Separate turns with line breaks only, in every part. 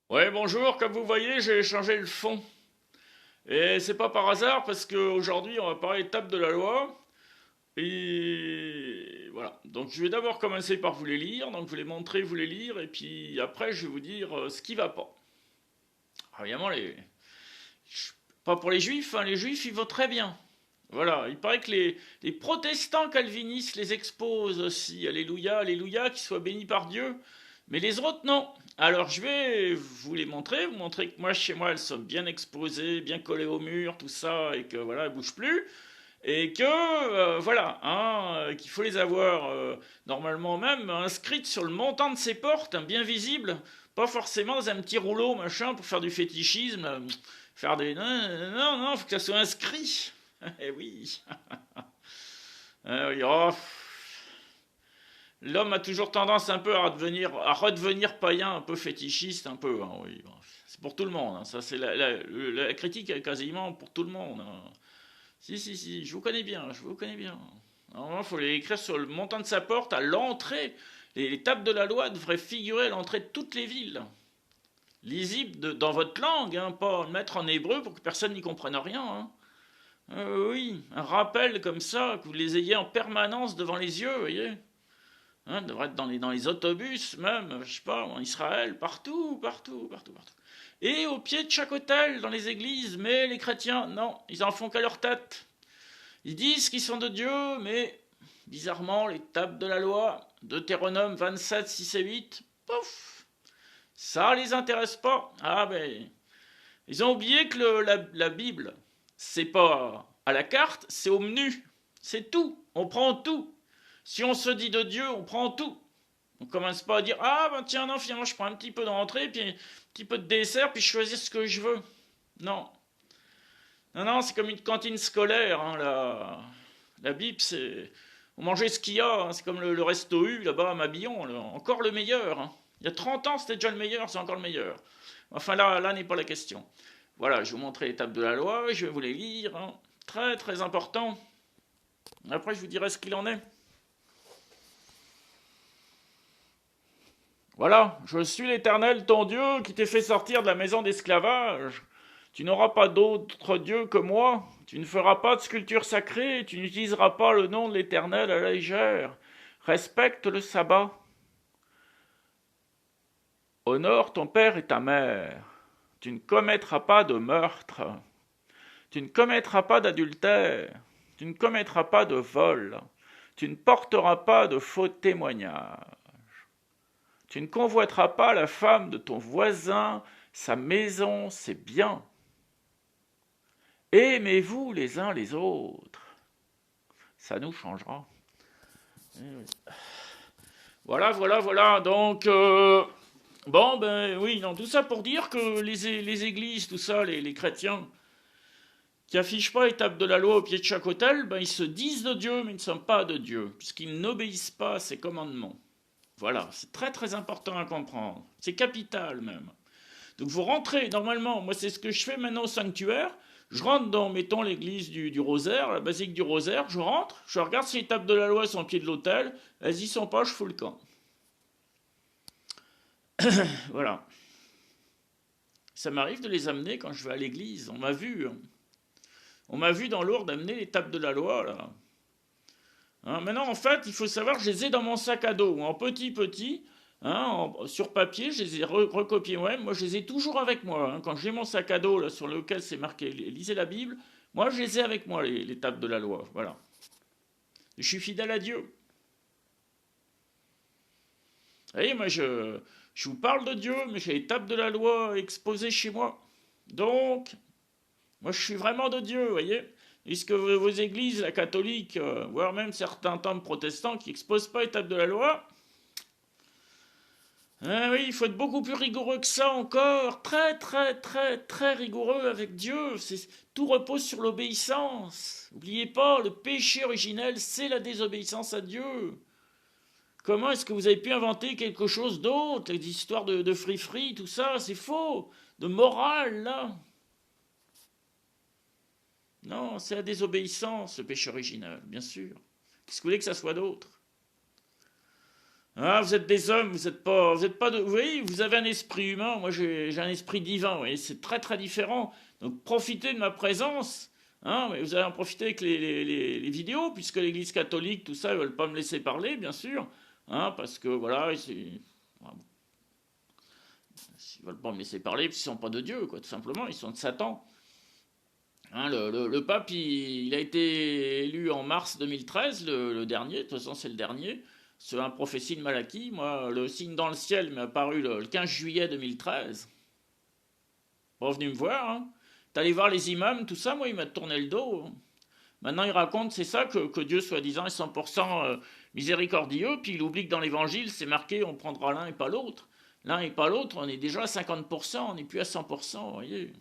Ouais, bonjour, comme vous voyez, j'ai changé le fond. Et c'est pas par hasard parce qu'aujourd'hui, on va parler étape de la loi. Et voilà. Donc je vais d'abord commencer par vous les lire, donc vous les montrer, vous les lire, et puis après je vais vous dire ce qui va pas. Alors, évidemment, pas pour les juifs, hein, les juifs ils vont très bien. Voilà, il paraît que les protestants calvinistes les exposent aussi. Alléluia, alléluia, qu'ils soient bénis par Dieu. Mais les autres, non. Alors je vais vous les montrer, vous montrer que moi, chez moi, elles sont bien exposées, bien collées au mur, tout ça, et que voilà, elles bougent plus. Et que, voilà, hein, qu'il faut les avoir normalement même inscrites sur le montant de ces portes, hein, bien visibles, pas forcément dans un petit rouleau, machin, pour faire du fétichisme, faire des... Non, non, non, faut que ça soit inscrit. Eh oui. Oui, oh. L'homme a toujours tendance un peu à redevenir païen, un peu fétichiste, un peu. Hein, oui. Bon, c'est pour tout le monde. Hein. Ça, c'est la critique est quasiment pour tout le monde. Hein. Si, si, si, je vous connais bien, je vous connais bien. Normalement, il faut l'écrire sur le montant de sa porte à l'entrée. Les tables de la loi devraient figurer à l'entrée de toutes les villes. Lisible dans votre langue, hein, pas le mettre en hébreu pour que personne n'y comprenne rien. Hein. Oui, un rappel comme ça, que vous les ayez en permanence devant les yeux, vous voyez. Hein, devrait être dans les autobus, même, je sais pas, en Israël, partout, partout, partout, partout. Et au pied de chaque hôtel, dans les églises, mais les chrétiens, non, ils en font qu'à leur tête. Ils disent qu'ils sont de Dieu, mais bizarrement, les tables de la loi, Deutéronome 27, 6 et 8, pouf, ça les intéresse pas. Ah ben, ils ont oublié que la Bible, c'est pas à la carte, c'est au menu. C'est tout. On prend tout. Si on se dit de Dieu, on prend tout. On commence pas à dire ah ben tiens non finalement je prends un petit peu d'entrée puis un petit peu de dessert puis je choisis ce que je veux. Non. Non, non, c'est comme une cantine scolaire. Hein, la Bible, c'est. On mangeait ce qu'il y a. Hein, c'est comme le resto U là-bas à Mabillon. Là, encore le meilleur. Hein. Il y a 30 ans, c'était déjà le meilleur, c'est encore le meilleur. Enfin, là n'est pas la question. Voilà, je vais vous montrer l'étape de la loi, je vais vous les lire. Hein. Très, très important. Après, je vous dirai ce qu'il en est. Voilà, je suis l'Éternel, ton Dieu, qui t'ai fait sortir de la maison d'esclavage. Tu n'auras pas d'autre Dieu que moi. Tu ne feras pas de sculpture sacrée. Tu n'utiliseras pas le nom de l'Éternel à la légère. Respecte le sabbat. Honore ton père et ta mère. Tu ne commettras pas de meurtre. Tu ne commettras pas d'adultère. Tu ne commettras pas de vol. Tu ne porteras pas de faux témoignages. Tu ne convoiteras pas la femme de ton voisin, sa maison, ses biens. Aimez-vous les uns les autres. Ça nous changera. Voilà, voilà, voilà. Donc, bon, ben oui, non, tout ça pour dire que les églises, tout ça, les chrétiens, qui affichent pas l'étape de la loi au pied de chaque autel, ben ils se disent de Dieu, mais ils ne sont pas de Dieu, puisqu'ils n'obéissent pas à ses commandements. Voilà, c'est très très important à comprendre. C'est capital même. Donc vous rentrez, normalement, moi c'est ce que je fais maintenant au sanctuaire, je rentre dans, mettons, l'église du Rosaire, la basilique du Rosaire, je rentre, je regarde si les tables de la loi sont au pied de l'autel, elles y sont pas, je fous le camp. Voilà. Ça m'arrive de les amener quand je vais à l'église, on m'a vu. Hein. On m'a vu dans Lourdes amener les tables de la loi, là. Hein, maintenant, en fait, il faut savoir, je les ai dans mon sac à dos, en petit petit, hein, sur papier, je les ai recopiés moi-même. Moi, je les ai toujours avec moi. Hein. Quand j'ai mon sac à dos là, sur lequel c'est marqué lisez la Bible, moi, je les ai avec moi, les tables de la loi. Voilà. Je suis fidèle à Dieu. Vous voyez, moi, je vous parle de Dieu, mais j'ai les tables de la loi exposées chez moi. Donc, moi, je suis vraiment de Dieu, vous voyez. Puisque vos églises, la catholique, voire même certains temples protestants qui n'exposent pas les tables de la loi, ah oui, il faut être beaucoup plus rigoureux que ça encore. Très, très, très, très rigoureux avec Dieu. Tout repose sur l'obéissance. N'oubliez pas, le péché originel, c'est la désobéissance à Dieu. Comment est-ce que vous avez pu inventer quelque chose d'autre? Les histoires de free-free, tout ça, c'est faux. De morale, là. Non, c'est la désobéissance, le péché originel, bien sûr. Qu'est-ce que vous voulez que ça soit d'autre? Ah, vous êtes des hommes, vous êtes pas de, vous voyez, vous avez un esprit humain, moi j'ai un esprit divin, vous voyez, c'est très très différent. Donc profitez de ma présence, hein, mais vous allez en profiter avec les vidéos, puisque l'Église catholique, tout ça, ils veulent pas me laisser parler, bien sûr, hein, parce que voilà, voilà, ils veulent pas me laisser parler, parce qu'ils sont pas de Dieu, quoi, tout simplement, ils sont de Satan. Hein, le pape, il a été élu en mars 2013, le dernier, de toute façon c'est le dernier. C'est un prophétie de Malachie. Moi, le signe dans le ciel m'est apparu le 15 juillet 2013. Pas venu me voir. Hein. T'es allé voir les imams, tout ça, moi, il m'a tourné le dos. Hein. Maintenant, il raconte, c'est ça, que Dieu, soi-disant, est 100% miséricordieux, puis il oublie que dans l'évangile, c'est marqué on prendra l'un et pas l'autre. L'un et pas l'autre, on est déjà à 50%, on n'est plus à 100%, vous voyez.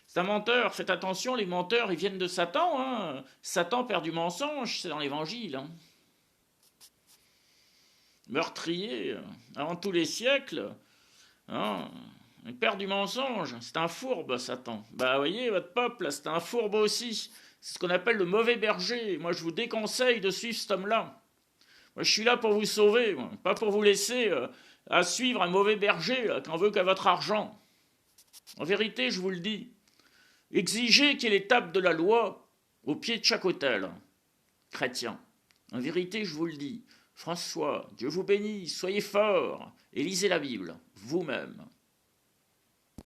C'est un menteur, faites attention, les menteurs, ils viennent de Satan. Hein. Satan, perd du mensonge, c'est dans l'évangile. Hein. Meurtrier, avant tous les siècles. Hein. Il perd du mensonge, c'est un fourbe, Satan. Bah, voyez, votre peuple, c'est un fourbe aussi. C'est ce qu'on appelle le mauvais berger. Moi, je vous déconseille de suivre cet homme-là. Moi, je suis là pour vous sauver, moi. Pas pour vous laisser à suivre un mauvais berger qui en veut qu'à votre argent. En vérité, je vous le dis, exigez qu'il y ait l'étape de la loi au pied de chaque autel chrétien. En vérité, je vous le dis, François, Dieu vous bénisse, soyez fort et lisez la Bible, vous-même.